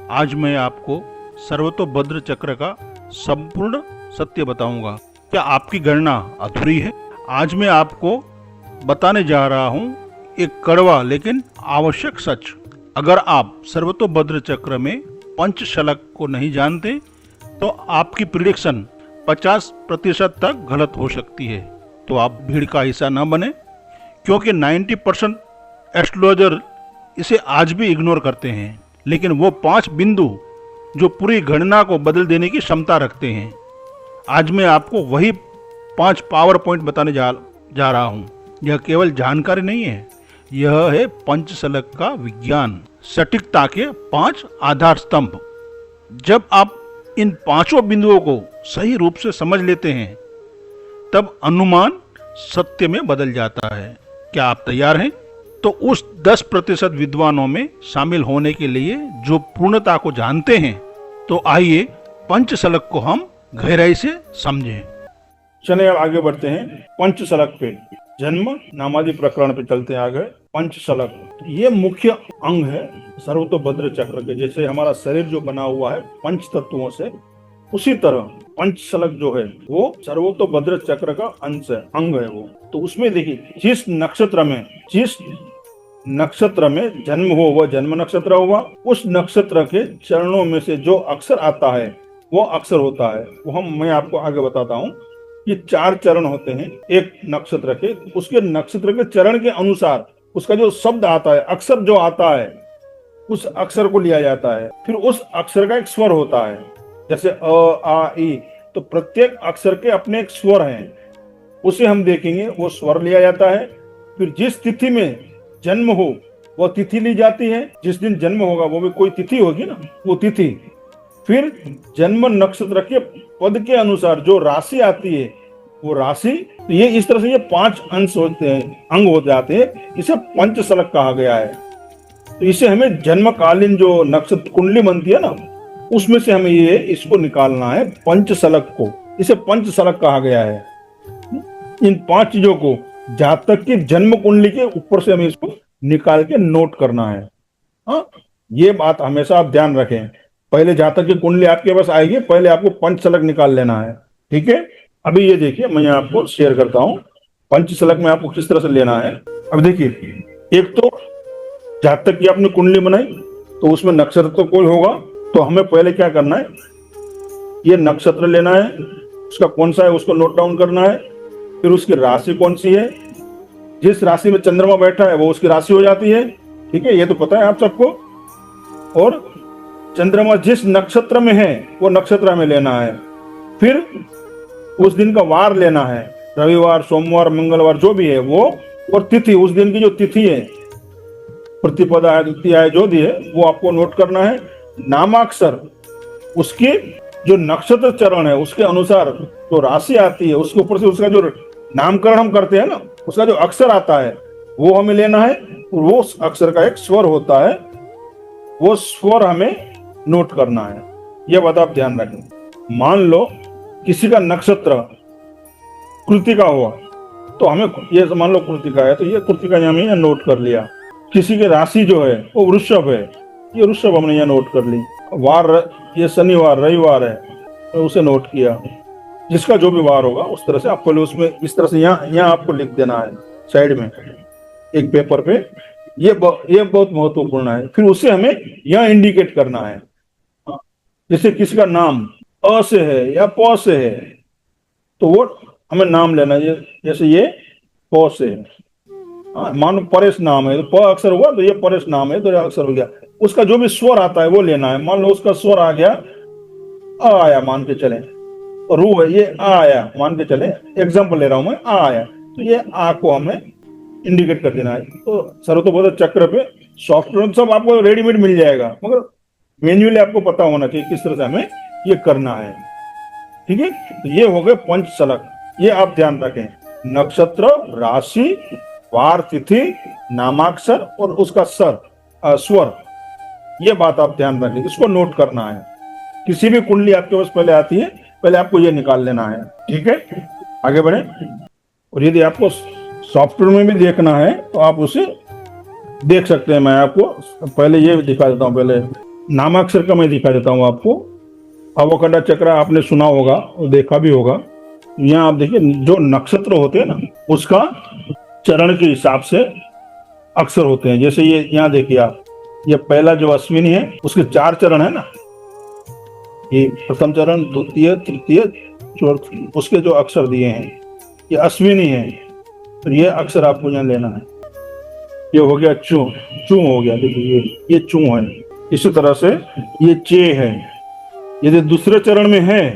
आज मैं आपको सर्वतोभद्र चक्र का संपूर्ण सत्य बताऊंगा। क्या आपकी गणना अधूरी है? आज मैं आपको बताने जा रहा हूं एक कड़वा लेकिन आवश्यक सच। अगर आप सर्वतोभद्र चक्र में पंचशलक को नहीं जानते तो आपकी प्रिडिक्शन 50% तक गलत हो सकती है। तो आप भीड़ का हिस्सा न बने, क्योंकि 90% एस्ट्रोलॉजर इसे आज भी इग्नोर करते हैं, लेकिन वो 5 बिंदु जो पूरी गणना को बदल देने की क्षमता रखते हैं। आज मैं आपको वही 5 पावर पॉइंट बताने जा रहा हूँ। यह केवल जानकारी नहीं है, यह है पंचशलक का विज्ञान, सटीकता के 5 आधार स्तंभ। जब आप इन 5 बिंदुओं को सही रूप से समझ लेते हैं, तब अनुमान सत्य में बदल जाता है। क्या आप तैयार हैं? तो उस 10% विद्वानों में शामिल होने के लिए जो पूर्णता को जानते हैं, तो आइए पंचशलक को हम गहराई से समझें। चलिए अब आगे बढ़ते हैं पंचशलक पे। जन्म नामादि प्रकरण पे चलते हैं आगे। पंचशलक ये मुख्य अंग है सर्वतोभद्र चक्र के। जैसे हमारा शरीर जो बना हुआ है पंच तत्वों से, उसी तरह पंचशलक जो है वो सर्वतोभद्र चक्र का अंश है, अंग है वो। तो उसमें देखिए, जिस नक्षत्र में जन्म हो वह जन्म नक्षत्र हुआ, उस नक्षत्र के चरणों में से जो अक्षर आता है वो अक्षर होता है। वो मैं आपको आगे बताता हूँ। ये 4 चरण होते हैं एक नक्षत्र के। उसके नक्षत्र के चरण के अनुसार उसका जो शब्द आता है, अक्षर जो आता है, उस अक्षर को लिया जाता है। फिर उस अक्षर का एक स्वर होता है, जैसे अ आ ई। तो प्रत्येक अक्षर के अपने एक स्वर हैं, उसे हम देखेंगे, वो स्वर लिया जाता है। फिर जिस तिथि में जन्म हो वो तिथि ली जाती है। जिस दिन जन्म होगा वो भी कोई तिथि होगी ना, वो तिथि। फिर जन्म नक्षत्र के पद के अनुसार जो राशि आती है वो राशि। तो ये इस तरह से ये 5 अंश होते हैं, अंग हो जाते हैं। इसे पंचशलक कहा गया है। तो इसे हमें जन्मकालीन जो नक्षत्र कुंडली बनती है ना, उसमें से हमें ये इसको निकालना है, पंचशलक को। इसे पंचशलक कहा गया है। इन 5 चीजों को जातक की जन्म कुंडली के ऊपर से हमें इसको निकाल के नोट करना है। हाँ, ये बात हमेशा आप ध्यान रखें। पहले जातक की कुंडली आपके पास आएगी, पहले आपको पंचशलक निकाल लेना है। ठीक है, अभी ये देखिए, मैं आपको शेयर करता हूँ पंचशलक में आपको किस तरह से लेना है। अब देखिए, एक तो जातक की आपने कुंडली बनाई तो उसमें नक्षत्र तो कोई होगा। तो हमें पहले क्या करना है, ये नक्षत्र लेना है, उसका कौन सा है उसको नोट डाउन करना है। फिर उसकी राशि कौन सी है, जिस राशि में चंद्रमा बैठा है वो उसकी राशि हो जाती है। ठीक है, ये तो पता है आप सबको। और चंद्रमा जिस नक्षत्र में है वो नक्षत्र हमें लेना है। फिर उस दिन का वार लेना है, रविवार, सोमवार, मंगलवार जो भी है वो। और तिथि, उस दिन की जो तिथि है, प्रतिपदा है, द्वितीया है, जो भी है वो आपको नोट करना है। नामाक्षर, उसके जो नक्षत्र चरण है उसके अनुसार जो राशि आती है उसके ऊपर से उसका जो नामकरण हम करते हैं ना, उसका जो अक्षर आता है वो हमें लेना है। वो अक्षर का एक स्वर होता है, वो स्वर हमें नोट करना है। यह बात आप ध्यान रखें। मान लो किसी का नक्षत्र कृतिका हुआ, तो हमें ये मान लो कृतिका है, तो ये कृतिका हमें नोट कर लिया। किसी की राशि जो है वो वृषभ है, ये वृषभ हमने यहाँ नोट कर ली। वार, ये शनिवार, रविवार है, तो उसे नोट किया। जिसका जो भी वार होगा उस तरह से आप पहले उसमें इस तरह से यहाँ आपको लिख देना है साइड में एक पेपर पे। ये बहुत महत्वपूर्ण है। फिर उसे हमें यहाँ इंडिकेट करना है। जैसे किसी का नाम अ से है या प से है, तो वो हमें नाम लेना है। जैसे ये प से है, मानो परेश नाम है, तो प अक्षर हुआ तो ये परेश नाम है, तो ये अक्षर हो गया। उसका जो भी स्वर आता है वो लेना है। मान लो उसका स्वर आ गया, अ आया मान के चले, और रू है, ये आ आया मान के चले, एग्जाम्पल ले रहा हूं मैं, आ आया, तो ये आ को हमें इंडिकेट कर देना है। तो सर्वतोभद्र चक्र पे सॉफ्टवेयर सब आपको रेडीमेड मिल जाएगा, मगर मैन्युअली आपको पता होना चाहिए किस तरह से हमें ये करना है। ठीक है, तो ये हो गए पंचशलक। ये आप ध्यान रखें, नक्षत्र, राशि, वार, तिथि, नामाक्षर और उसका स्वर। ये बात आप ध्यान रखें, इसको नोट करना है। किसी भी कुंडली आपके पास पहले आती है, पहले आपको ये निकाल लेना है। ठीक है, आगे बढ़े। और यदि आपको सॉफ्टवेयर में भी देखना है तो आप उसे देख सकते हैं। मैं आपको पहले ये दिखा देता हूँ। पहले नामाक्षर का मैं दिखा देता हूँ आपको। अवोकड़ा चक्र आपने सुना होगा और देखा भी होगा। यहाँ आप देखिए जो नक्षत्र होते हैं ना, उसका चरण के हिसाब से अक्षर होते हैं। जैसे ये यहाँ देखिए आप, ये पहला जो अश्विनी है उसके 4 चरण है ना, ये प्रथम चरण, द्वितीय, तृतीय, चौथ, उसके जो अक्षर दिए हैं ये अश्विनी है। तो ये अक्षर आपको यहाँ लेना है। ये हो गया चू, चू हो गया, देखिए ये चू है। इसी तरह से ये चे है। यदि दूसरे चरण में है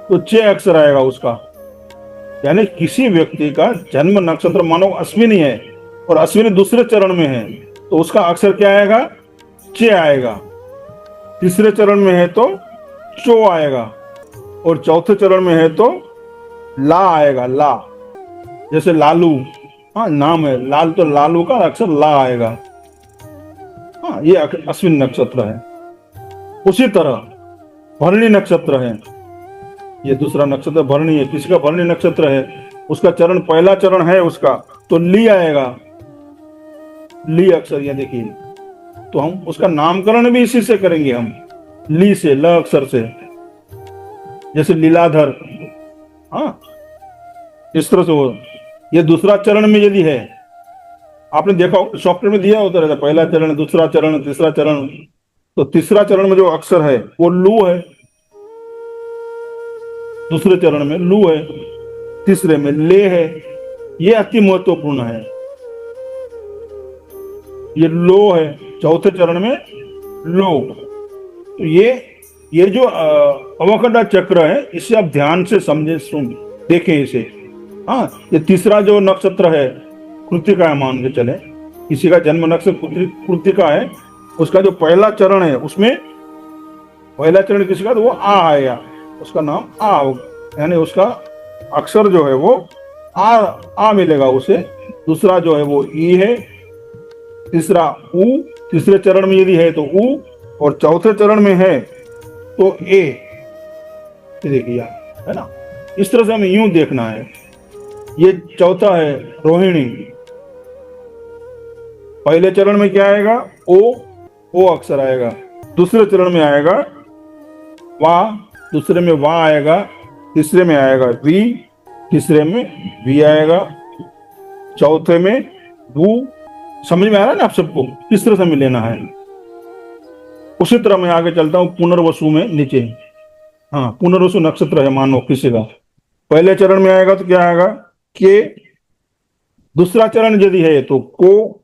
तो चे अक्षर आएगा उसका। यानी किसी व्यक्ति का जन्म नक्षत्र मानो अश्विनी है और अश्विनी दूसरे चरण में है तो उसका अक्षर क्या आएगा? चे आएगा। तीसरे चरण में है तो चो आएगा और चौथे चरण में है तो ला आएगा, ला। जैसे लालू, हाँ नाम है लाल, तो लालू का अक्षर ला आएगा। हाँ, ये अश्विन नक्षत्र है। उसी तरह भरणी नक्षत्र है, ये दूसरा नक्षत्र भरणी है। किसी का भरणी नक्षत्र है, उसका चरण, पहला चरण है उसका तो ली आएगा, ली अक्षर, ये देखिए। तो हम उसका नामकरण भी इसी से करेंगे, हम ली से, ल अक्षर से। जैसे लीलाधर, हाँ इस तरह से हो। ये दूसरा चरण में यदि है, आपने देखा सॉफ्टवेयर में दिया होता रहता, पहला चरण, दूसरा चरण, तीसरा चरण। तो तीसरा चरण में जो अक्षर है वो लू है, दूसरे चरण में लू है, तीसरे में ले है। ये अति महत्वपूर्ण है। ये लो है, चौथे चरण में लो। तो ये जो अवोकड़ा चक्र है, इसे आप ध्यान से समझे, सुन देखें इसे। हाँ, ये तीसरा जो नक्षत्र है कृतिका है, मान के चले किसी का जन्म नक्षत्र कृतिका है, उसका जो पहला चरण है उसमें पहला चरण किसी का तो वो आ आएगा, उसका नाम आ होगा। यानी उसका अक्षर जो है वो आ मिलेगा उसे। दूसरा जो है वो ई है, तीसरा उ, तीसरे चरण में यदि है तो उ, और चौथे चरण में है तो ए। देखिए है ना, इस तरह से हमें यूं देखना है। ये चौथा है रोहिणी। पहले चरण में क्या आएगा? ओ अक्षर आएगा। दूसरे चरण में आएगा वा, दूसरे में वा आएगा, तीसरे में आएगा वी, तीसरे में वी आएगा, चौथे में वू। समझ में आ रहा है ना आप सबको? किस तरह से हमें लेना है। उसी तरह मैं आगे चलता हूं पुनर्वसु में नीचे। हाँ, पुनर्वसु नक्षत्र है मानो किसी का, पहले चरण में आएगा तो क्या आएगा? के। दूसरा चरण यदि है तो को,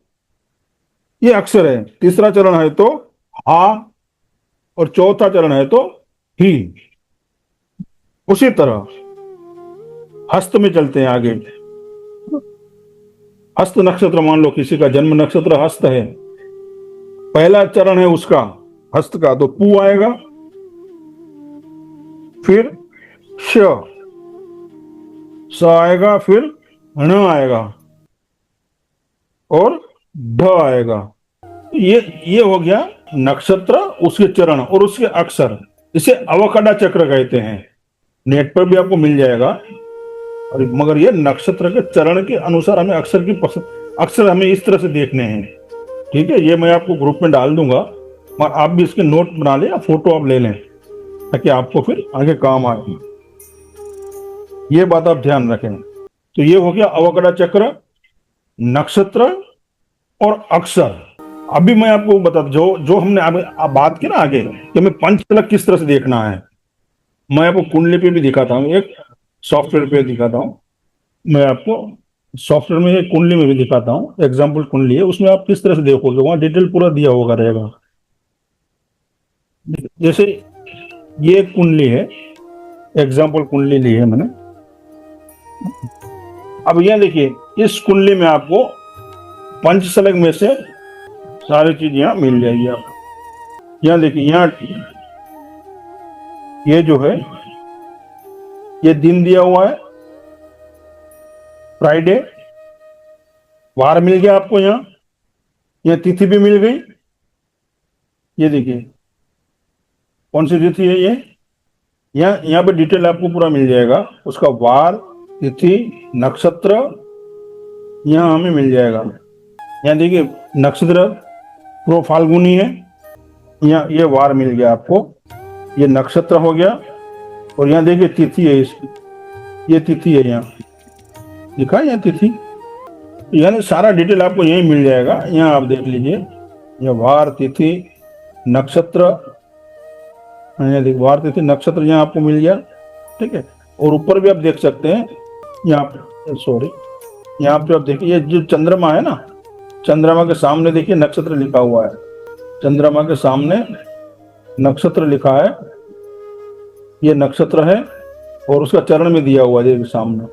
ये अक्षर है। तीसरा चरण है तो हा, और चौथा चरण है तो ही। उसी तरह हस्त में चलते हैं आगे। हस्त नक्षत्र मान लो किसी का जन्म नक्षत्र हस्त है, पहला चरण है उसका हस्त का तो पू आएगा, फिर श आएगा, फिर ण आएगा और ढ आएगा। ये हो गया नक्षत्र, उसके चरण और उसके अक्षर। इसे अवोकड़ा चक्र कहते हैं। नेट पर भी आपको मिल जाएगा। और मगर ये नक्षत्र के चरण के अनुसार हमें अक्षर हमें इस तरह से देखने हैं। ठीक है, ये मैं आपको ग्रुप में डाल दूंगा और आप भी इसके नोट बना लें या फोटो आप ले लें ताकि आपको फिर आगे काम आए। ये बात आप ध्यान रखें। तो ये हो गया अवोकड़ा चक्र, नक्षत्र और अक्षर। अभी मैं आपको बता जो हमने आप बात की ना आगे कि हमें पंचतलक किस तरह से देखना है, मैं आपको कुंडली पे भी दिखाता हूँ, एक सॉफ्टवेयर पे दिखाता हूँ। मैं आपको सॉफ्टवेयर में एक कुंडली में भी दिखाता हूँ। एग्जाम्पल कुंडली है, उसमें आप किस तरह से देखोगे, वहां डिटेल पूरा दिया होगा रहेगा। जैसे ये कुंडली है, एग्जाम्पल कुंडली ली है मैंने। अब यह देखिए, इस कुंडली में आपको पंचतलक में से सारी चीज यहाँ मिल जाएगी आपको। यहाँ देखिए, यहाँ ये जो है ये दिन दिया हुआ है फ्राइडे, वार मिल गया आपको, यहाँ तिथि भी मिल गई। ये देखिए कौन सी तिथि है ये, यहाँ पे डिटेल आपको पूरा मिल जाएगा, उसका वार, तिथि, नक्षत्र यहाँ हमें मिल जाएगा। यहाँ देखिए नक्षत्र प्रो फाल्गुनी है, यहाँ ये वार मिल गया आपको, ये नक्षत्र हो गया, और यहाँ देखिए तिथि है इसकी, ये तिथि है, यहाँ लिखा है यहाँ तिथि, यानी सारा डिटेल आपको यहीं मिल जाएगा। यहाँ आप देख लीजिए, ये वार तिथि नक्षत्र, यहाँ देखिए वार तिथि नक्षत्र यहाँ आपको मिल गया, ठीक है। और ऊपर भी आप देख सकते हैं, यहाँ पे सॉरी, यहाँ पे आप देखिए ये जो चंद्रमा है ना, चंद्रमा के सामने देखिए नक्षत्र लिखा हुआ है, चंद्रमा के सामने नक्षत्र लिखा है, ये नक्षत्र है, और उसका चरण में दिया हुआ है, देखिए सामने,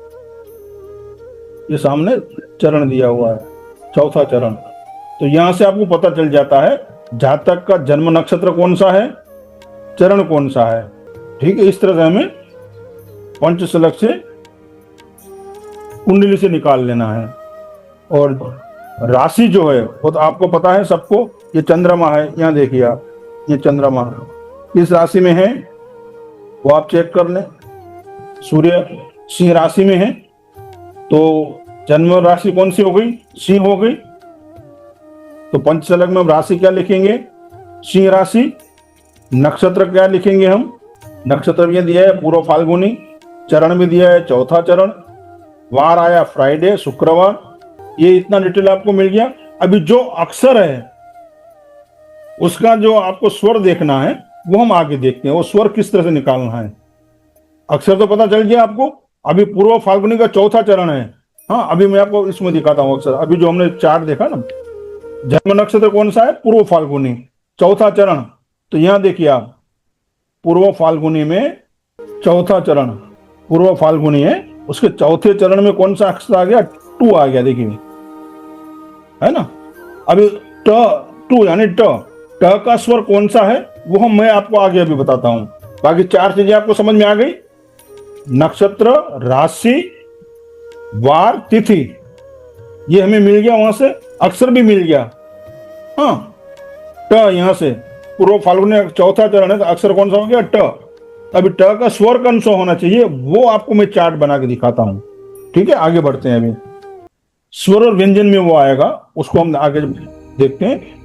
ये सामने चरण दिया हुआ है, चौथा चरण। तो यहां से आपको पता चल जाता है जातक का जन्म नक्षत्र कौन सा है, चरण कौन सा है, ठीक है। इस तरह से हमें पंचशलक से कुंडली से निकाल लेना है। और राशि जो है वो तो आपको पता है सबको, ये चंद्रमा है, यहाँ देखिए आप, ये चंद्रमा किस राशि में है वो आप चेक कर लें। सूर्य सिंह राशि में है, तो जन्म राशि कौन सी हो गई, सिंह हो गई। तो पंचशलक में हम राशि क्या लिखेंगे, सिंह राशि। नक्षत्र क्या लिखेंगे हम, नक्षत्र भी दिया है पूर्व फाल्गुनी, चरण भी दिया है चौथा चरण, वार आया फ्राइडे शुक्रवार, ये इतना डिटेल आपको मिल गया। अभी जो अक्षर है उसका जो आपको स्वर देखना है वो हम आगे देखते हैं, वो स्वर किस तरह से निकालना है। अक्षर तो पता चल गया आपको, अभी पूर्व फाल्गुनी का चौथा चरण है। हाँ, अभी मैं आपको इसमें दिखाता हूँ अक्षर। अभी जो हमने चार्ट देखा ना, जन्म नक्षत्र कौन सा है, पूर्व फाल्गुनी, चौथा चरण। तो यहाँ देखिए आप, पूर्व फाल्गुनी में चौथा चरण, पूर्व फाल्गुनी है, उसके चौथे चरण में कौन सा अक्षर आ गया, टू आ गया, देखिए, है ना। अभी टू यानी ट का स्वर कौन सा है वो हम मैं आपको आगे अभी बताता हूं। बाकी चार चीजें आपको समझ में आ गई, नक्षत्र, राशि, वार, तिथि, ये हमें मिल गया, वहां से अक्षर भी मिल गया। हाँ, ट यहां से पूर्व फाल्गुनी चौथा चरण है, तो अक्षर कौन सा हो गया, ट। अभी ट का स्वर कौन सा होना चाहिए वो आपको मैं चार्ट बना के दिखाता हूं, ठीक है। आगे बढ़ते हैं, अभी स्वर और व्यंजन में वो आएगा, उसको हम आगे देखते हैं।